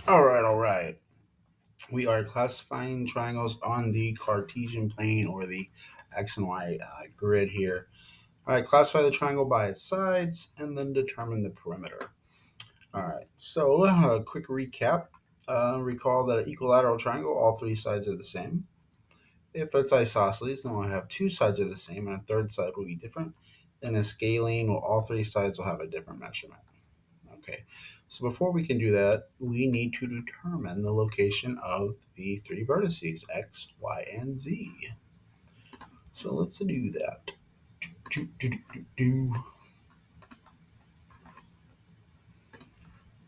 All right. We are classifying triangles on the Cartesian plane or the X and Y grid here. All right, classify the triangle by its sides and then determine the perimeter. All right, so a quick recap. Recall that an equilateral triangle, all three sides are the same. If it's isosceles, then we'll have two sides are the same and a third side will be different. In a scalene, well, all three sides will have a different measurement. Okay, so before we can do that, we need to determine the location of the three vertices, x, y, and z. So let's do that.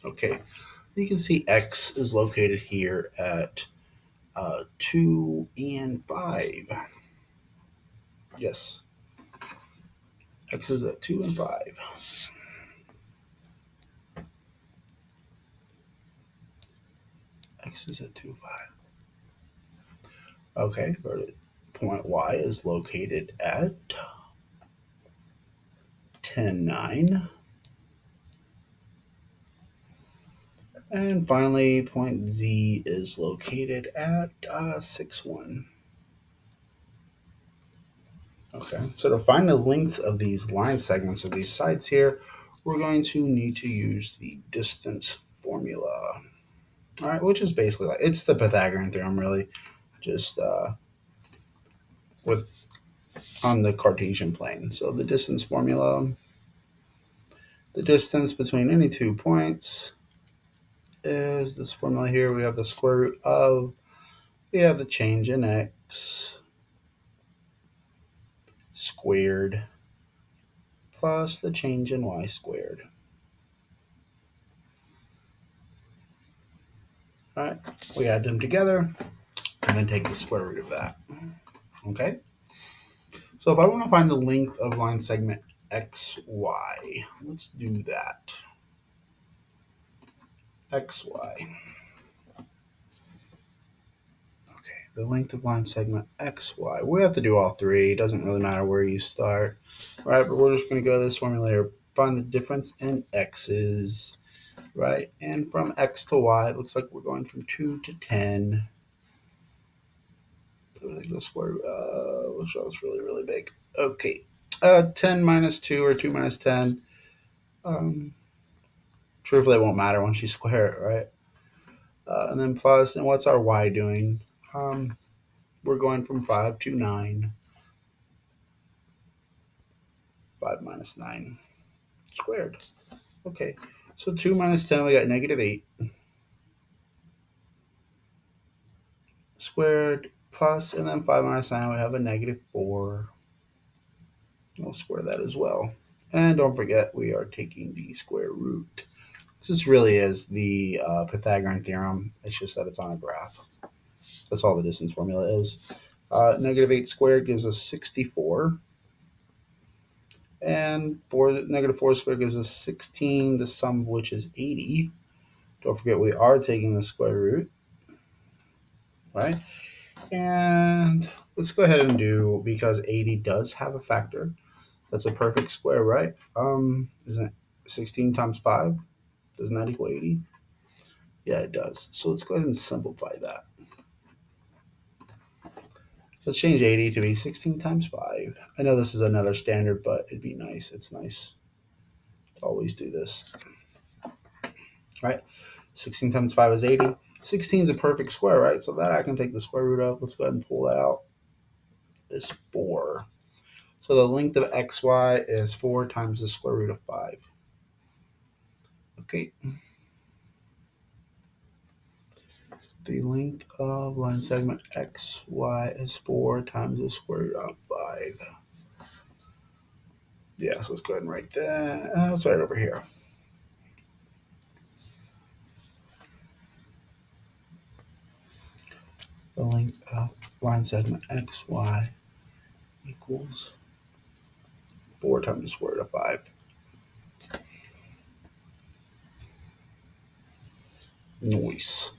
Okay, you can see x is located here at 2 and 5. Yes, x is at 2 and 5. X is at 2, 5. Okay, point y is located at 10, 9. And finally, point Z is located at 6, 1. Okay, so to find the length of these line segments of these sides here, we're going to need to use the distance formula. All right, which is basically like it's the Pythagorean theorem, really, just with on the Cartesian plane. So the distance formula, the distance between any 2 points is this formula here. We have the square root of, we have the change in x squared plus the change in y squared. All right, we add them together and then take the square root of that. Okay, so if I want to find the length of line segment xy, let's do that. Xy. Okay, the length of line segment xy. We have to do all three. It doesn't really matter where you start. Right, but we're just going to go to this formula here. Find the difference in x's. Right, and from x to y, it looks like we're going from 2 to 10. So I think the square, which was really, really big. Okay. 10 minus 2 or 2 minus 10. Um, Truthfully, it won't matter once you square it, right? And then plus, and what's our y doing? We're going from 5 to 9. 5 minus 9 squared. Okay. So 2 minus 10, we got negative 8 squared plus, and then 5 minus 9, we have a negative 4. We'll square that as well. And don't forget, we are taking the square root. This really is the Pythagorean theorem. It's just that it's on a graph. That's all the distance formula is. Negative 8 squared gives us 64. And negative 4 squared gives us 16, the sum of which is 80. Don't forget we are taking the square root, right? And let's go ahead and do, because 80 does have a factor. That's a perfect square, right? Isn't it 16 times 5? Doesn't that equal 80? Yeah, it does. So let's go ahead and simplify that. Let's change 80 to be 16 times 5. I know this is another standard, but it'd be nice. It's nice to always do this. Right? 16 times 5 is 80. 16 is a perfect square, right? So that I can take the square root of. Let's go ahead and pull that out. Is 4. So the length of xy is 4 times the square root of 5. Okay. The length of line segment xy is 4 times the square root of 5. Yeah, so let's go ahead and write that. Let's write it over here. The length of line segment xy equals 4 times the square root of 5. Nice.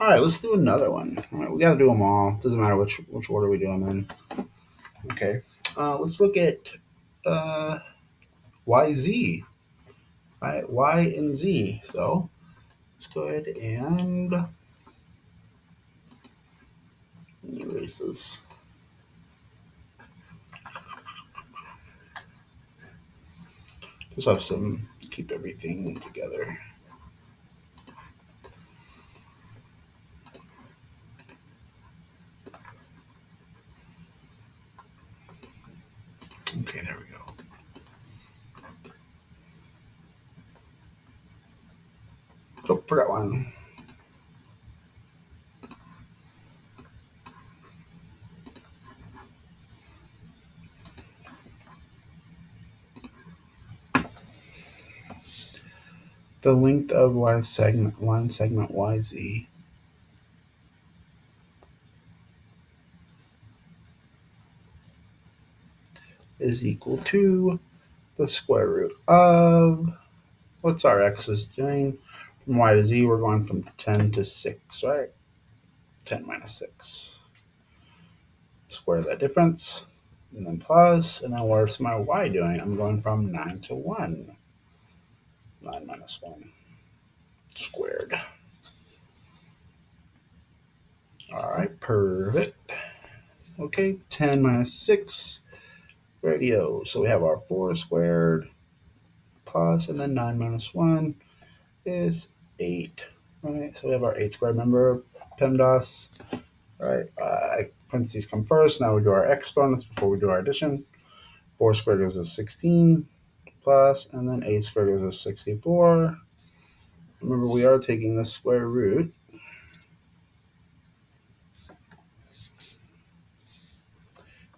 All right, let's do another one. All right, we got to do them all. Doesn't matter which order we do them in. Okay. Let's look at YZ. Right, Y and Z. So let's go ahead and erase this. Just have some, keep everything together. Okay, there we go. Oh, forgot one. The length of line segment YZ is equal to the square root of, what's our x's doing? From y to z, we're going from 10 to 6, right? 10 minus 6. Square that difference, and then plus, and then what's my y doing? I'm going from 9 to 1. 9 minus 1 squared. All right, perfect. Okay, 10 minus 6, radio. So we have our 4 squared plus, and then 9 minus 1 is 8. Right, so we have our 8 squared. Remember PEMDAS, right? Parentheses come first. Now we do our exponents before we do our addition. 4 squared gives us 16 plus, and then 8 squared gives us 64. Remember, we are taking the square root.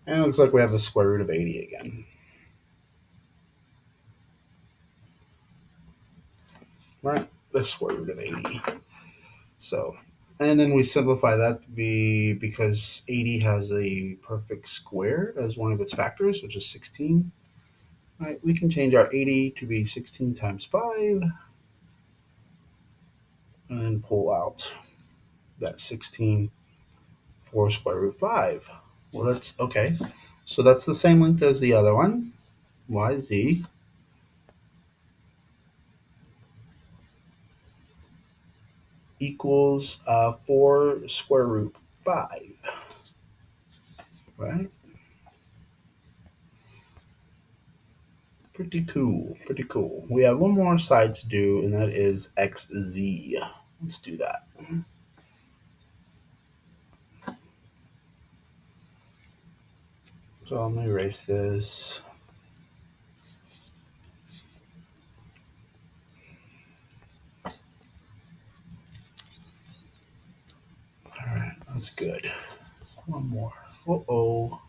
And it looks like we have the square root of 80 again. Right? The square root of 80. So, and then we simplify that to be, because 80 has a perfect square as one of its factors, which is 16. Right? We can change our 80 to be 16 times 5 and pull out that 16 for square root 5. Well, that's okay. So that's the same length as the other one, YZ. Equals 4 square root 5, right? Pretty cool, pretty cool. We have one more side to do, and that is XZ. Let's do that. So let me erase this. All right, that's good. One more. Uh-oh.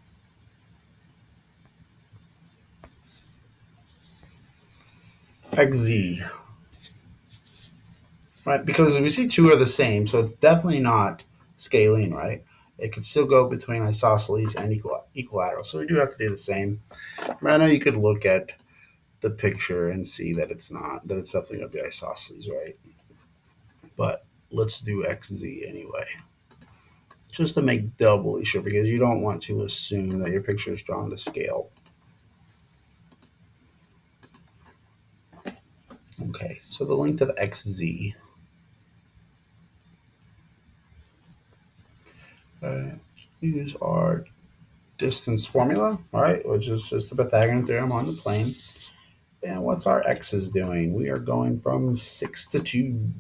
XZ. Right, because we see two are the same, so it's definitely not scaling, right? It could still go between isosceles and equilateral. So we do have to do the same. I know you could look at the picture and see that it's not, that it's definitely going to be isosceles, right? But let's do XZ anyway, just to make doubly sure, because you don't want to assume that your picture is drawn to scale. Okay, so the length of XZ. Use our distance formula, all right, which is just the Pythagorean theorem on the plane. And what's our x's doing? We are going from 6 to 2.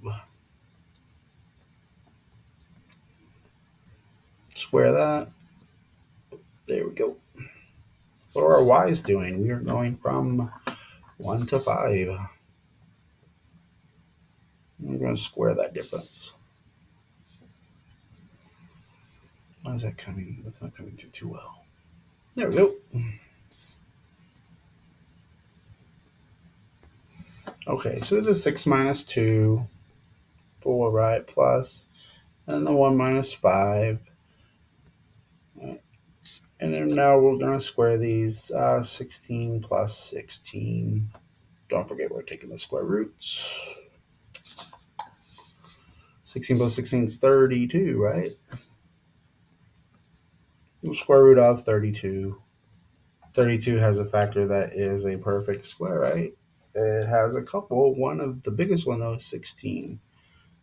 Square that. There we go. What are our y's doing? We are going from 1 to 5. We're going to square that difference. Why is that coming? That's not coming through too well. There we go. Okay, so this is 6 minus 2, 4, right, plus, and the 1 minus 5. Right. And then now we're going to square these 16 plus 16. Don't forget we're taking the square roots. 16 plus 16 is 32, right? The square root of 32. 32 has a factor that is a perfect square, right? It has a couple. One of the biggest one, though, is 16.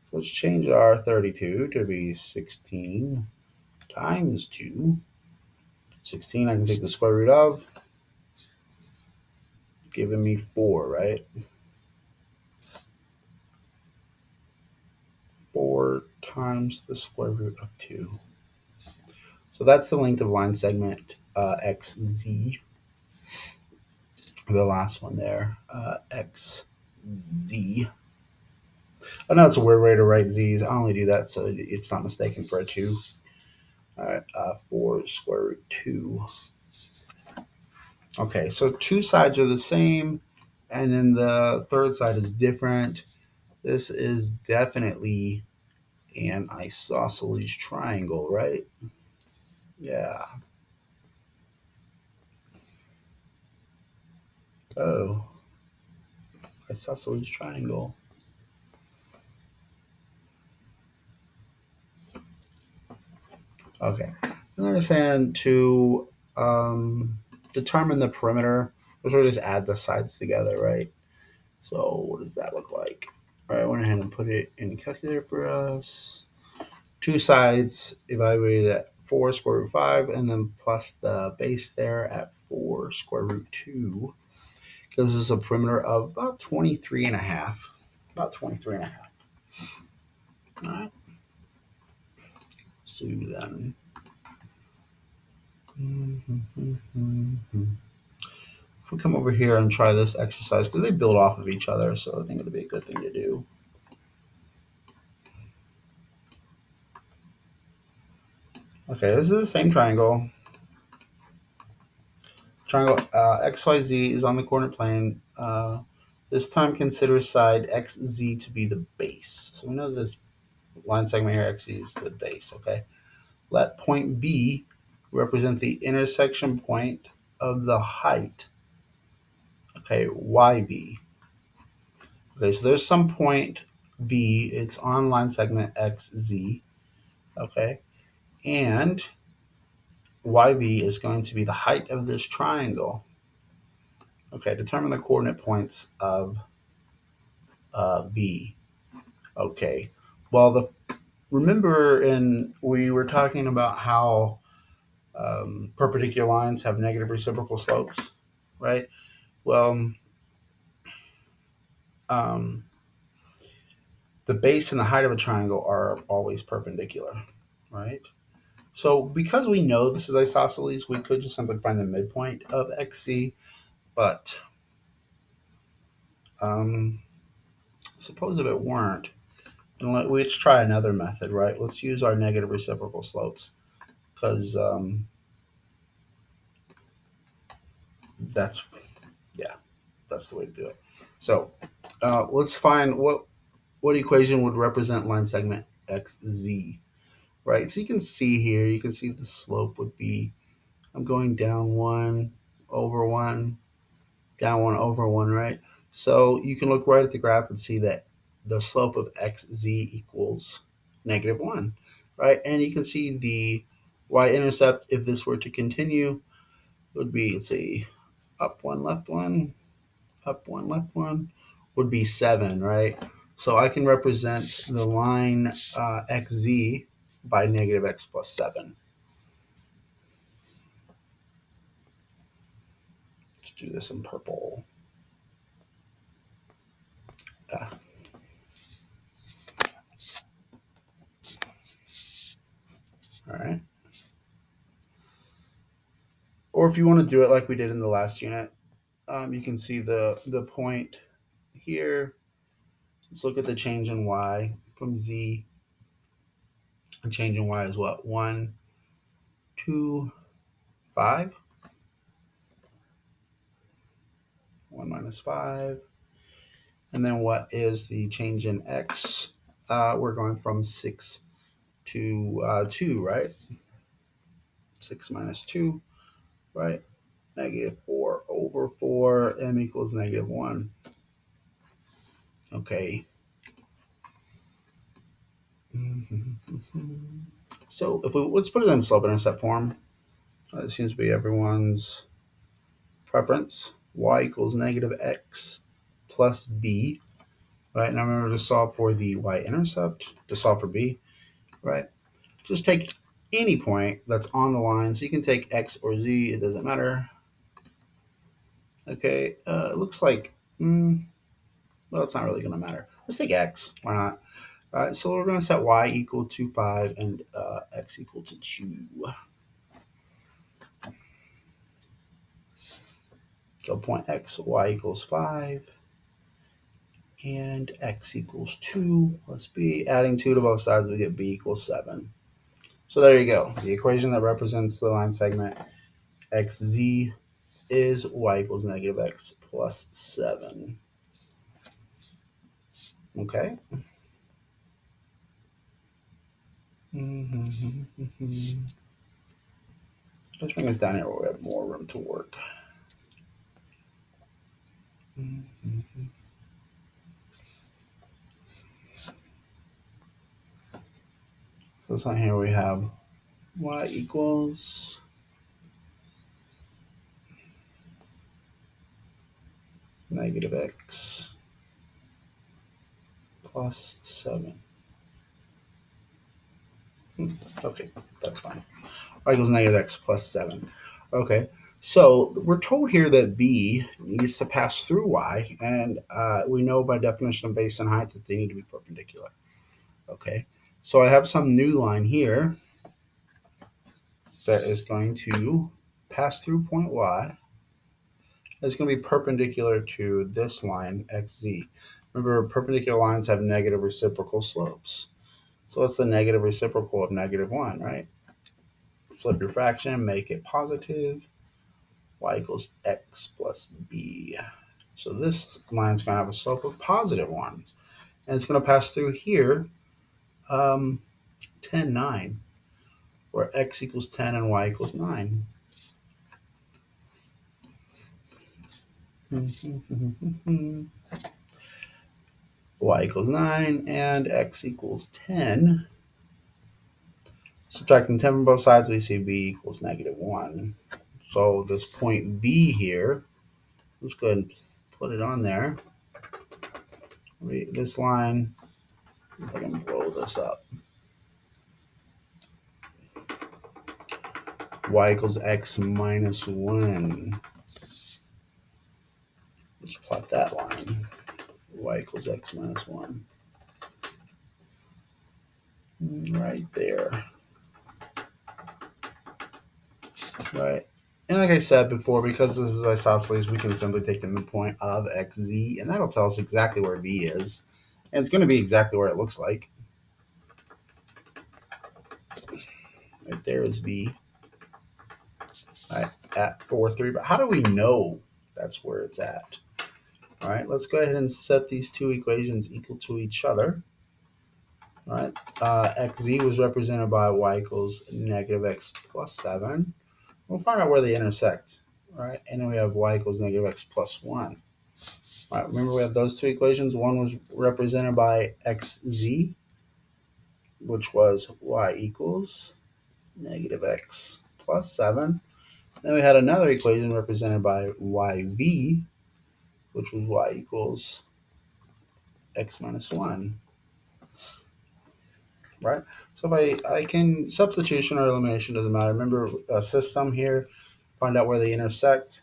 So let's change our 32 to be 16 times 2. 16 I can take the square root of, giving me 4, right? 4 times the square root of 2. So that's the length of line segment XZ. The last one there, XZ. I know it's a weird way to write Z's. I only do that so it's not mistaken for a 2. All right, 4 square root 2. Okay, so two sides are the same, and then the third side is different. This is definitely an isosceles triangle, right? Yeah. Oh, isosceles triangle. Okay. And they're saying to determine the perimeter, we'll sort of just add the sides together, right? So what does that look like? All right, I went ahead and put it in the calculator for us. Two sides evaluated at 4 square root 5, and then plus the base there at 4 square root 2 gives us a perimeter of about 23 and a half. About 23 and a half. All right. So then. If we come over here and try this exercise, because they build off of each other, so I think it'll be a good thing to do. Okay, this is the same triangle. Triangle XYZ is on the coordinate plane. This time consider side XZ to be the base. So we know this line segment here, XZ is the base, okay? Let point B represent the intersection point of the height, okay, YB. Okay, so there's some point B, it's on line segment XZ, okay? And YB is going to be the height of this triangle. Okay, determine the coordinate points of B. Okay, well, remember, we were talking about how perpendicular lines have negative reciprocal slopes, right? Well, um, the base and the height of a triangle are always perpendicular, right? So because we know this is isosceles, we could just simply find the midpoint of XC, but suppose if it weren't, then let's try another method, right? Let's use our negative reciprocal slopes because that's, yeah, that's the way to do it. So let's find what equation would represent line segment XZ, right? So you can see here, you can see the slope would be, I'm going down 1 over 1, down 1 over 1, right? So you can look right at the graph and see that the slope of XZ equals -1, right? And you can see the y-intercept, if this were to continue, would be, let's see, up 1, left 1, up 1, left 1, would be 7, right? So I can represent the line XZ by -x plus 7. Let's do this in purple. All right. Or if you want to do it like we did in the last unit, you can see the point here. Let's look at the change in y from z. The change in y is what? 1, 2, 5. 1 minus 5. And then what is the change in x? We're going from 6 to 2, right? 6 minus 2, right? -4 over 4, m equals -1. Okay. So if let's put it in slope intercept form. It seems to be everyone's preference. Y equals -x plus b, right? Now remember to solve for the y-intercept, to solve for b, right? Just take any point that's on the line. So you can take x or z, it doesn't matter. Okay, it looks like, well, it's not really going to matter. Let's take x, why not? All right, so we're going to set y equal to 5 and x equal to 2. So point x, y equals 5, and x equals 2. Let's be adding 2 to both sides, we get b equals 7. So there you go. The equation that represents the line segment xz is y equals negative x plus 7. Okay. Let's bring this down here where we have more room to work. So it's on here we have y equals negative x plus 7. Okay, that's fine. Y equals negative x plus 7. Okay, so we're told here that b needs to pass through y, and we know by definition of base and height that they need to be perpendicular. Okay, so I have some new line here that is going to pass through point y. It's going to be perpendicular to this line, xz. Remember, perpendicular lines have negative reciprocal slopes. So what's the negative reciprocal of negative 1, right? Flip your fraction, make it positive. Y equals x plus b. So this line's going to have a slope of positive 1. And it's going to pass through here, 10, 9, where x equals 10 and y equals 9. Y equals 9 and x equals 10. Subtracting 10 from both sides, we see b equals negative 1. So this point B here, let's go ahead and put it on there. This line, if I can blow this up. Y equals x minus 1. Let's plot that line. Y equals x minus 1. Right there. Right. And like I said before, because this is isosceles, we can simply take the midpoint of xz, and that'll tell us exactly where b is. And it's going to be exactly where it looks like. Right there is b. Right, at 4, 3. But how do we know that's where it's at? All right, let's go ahead and set these two equations equal to each other. All right, xz was represented by y equals negative x plus 7. We'll find out where they intersect. All right, and then we have y equals negative x plus 1. All right, remember we have those two equations. One was represented by xz, which was y equals negative x plus 7. Then we had another equation represented by yv, which was y equals x minus 1. Right? So if I can, substitution or elimination doesn't matter. Remember a system here, find out where they intersect.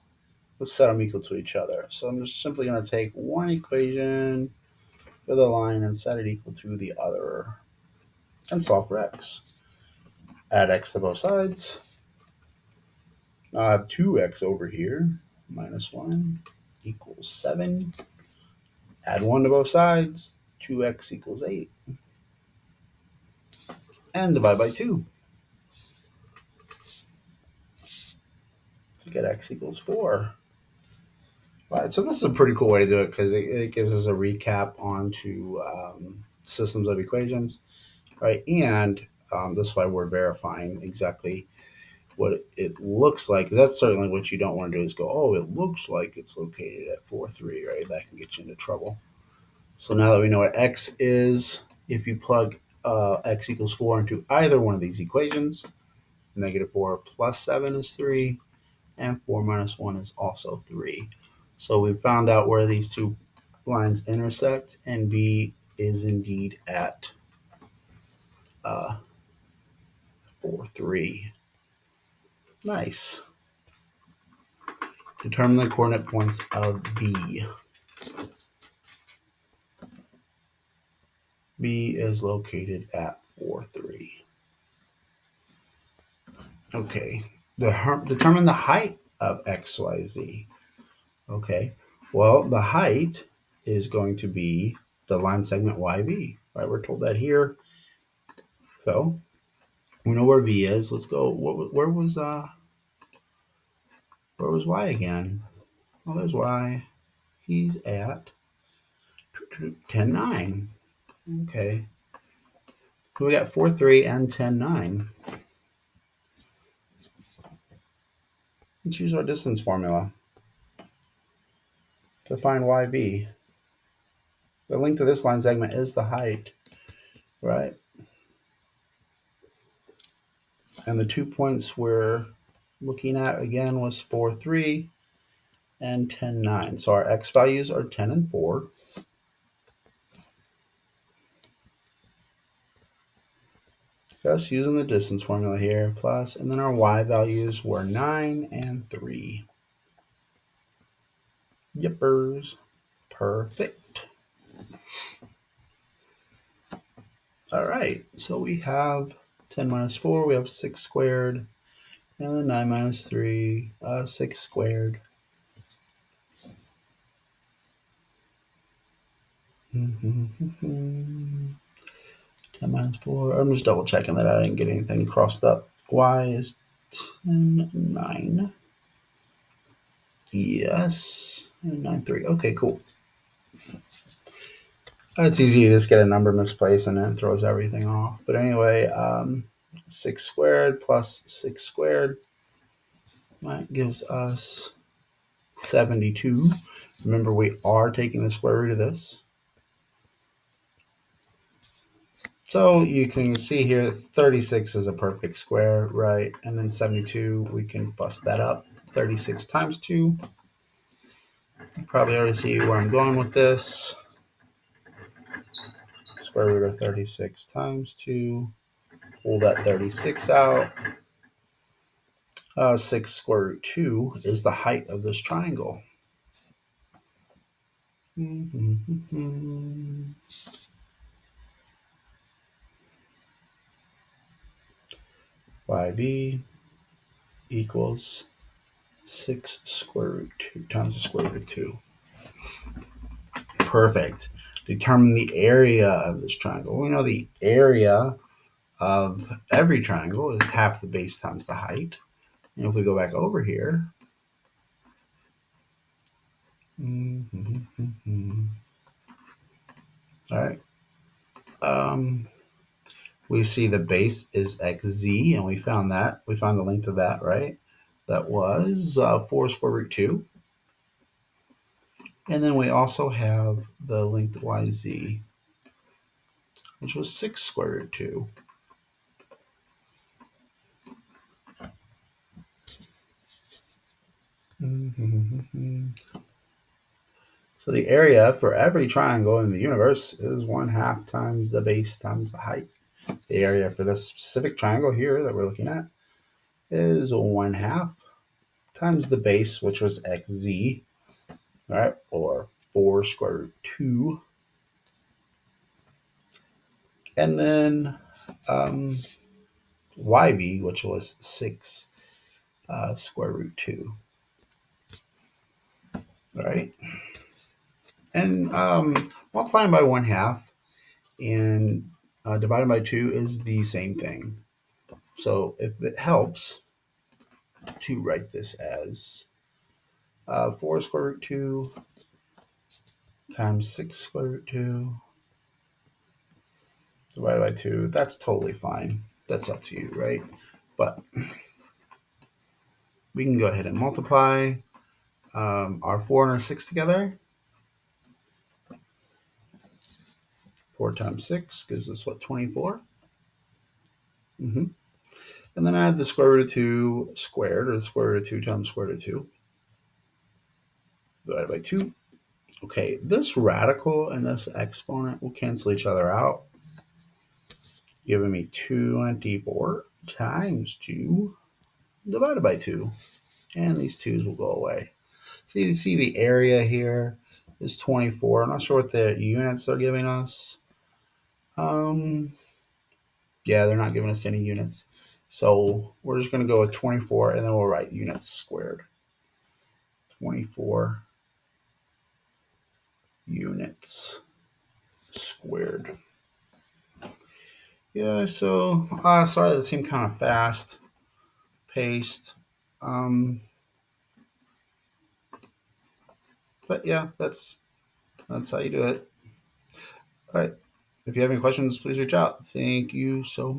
Let's set them equal to each other. So I'm just simply going to take one equation with a line and set it equal to the other and solve for x. Add x to both sides. Now I have 2x over here, minus 1 equals 7. Add 1 to both sides, 2x equals 8. And divide by 2 to get x equals 4. All right, so this is a pretty cool way to do it because it gives us a recap onto systems of equations, right? And this is why we're verifying exactly what it looks like. That's certainly what you don't want to do is go, oh, it looks like it's located at 4, 3, right? That can get you into trouble. So now that we know what x is, if you plug x equals 4 into either one of these equations, negative 4 plus 7 is 3, and 4 minus 1 is also 3. So we found out where these two lines intersect, and B is indeed at 4, 3. Nice. Determine the coordinate points of B. B is located at 4, 3. Okay. Determine the height of XYZ. Okay. Well, the height is going to be the line segment YB. Right? We're told that here. So we know where V is. Let's go. Where was Y again? Well, there's Y. He's at 10, 9. Okay. So we got 4, 3 and 10, 9. Let's use our distance formula to find YB. The length of this line segment is the height, right? And the 2 points we're looking at again was 4, 3 and 10, 9. So our X values are 10 and 4. Just using the distance formula here, plus, and then our Y values were 9 and 3. Yippers. Perfect. All right, so we have 10 minus 4, we have 6 squared, and then 9 minus 3, 6 squared. 10 minus 4. I'm just double checking that I didn't get anything crossed up. Y is 10, 9. Yes. 9, 3. Okay, cool. It's easy to just get a number misplaced and then it throws everything off. But anyway, 6 squared plus 6 squared, that gives us 72. Remember, we are taking the square root of this. So you can see here 36 is a perfect square, right? And then 72, we can bust that up. 36 times 2. You probably already see where I'm going with this. Square root of 36 times 2. Pull that 36 out. 6 square root 2 is the height of this triangle. YB equals 6 square root 2 times the square root of 2. Perfect. Determine the area of this triangle. We know the area of every triangle is half the base times the height. And if we go back over here, all right, we see the base is xz, and we found that. We found the length of that, right? That was 4 square root 2. And then we also have the length yz, which was 6 square root 2. So the area for every triangle in the universe is 1/2 times the base times the height. The area for this specific triangle here that we're looking at is 1/2 times the base, which was xz, right? Or 4 square root 2. And then yb, which was 6 square root 2. Right? And multiplying by 1/2 and divided by 2 is the same thing. So if it helps to write this as 4 square root 2 times 6 square root 2 divided by 2, that's totally fine. That's up to you, right? But we can go ahead and multiply our 4 and our 6 together. 4 times 6 gives us what, 24? And then add the square root of 2 squared, or the square root of 2 times square root of 2, divided by 2. Okay, this radical and this exponent will cancel each other out, giving me 2 times 2 divided by 2. And these 2's will go away. So you see the area here is 24. I'm not sure what the units they're giving us. Yeah, they're not giving us any units. So we're just going to go with 24, and then we'll write units squared. 24 units squared. Yeah, so sorry that seemed kind of fast paced. But yeah, that's how you do it. All right. If you have any questions, please reach out. Thank you so much.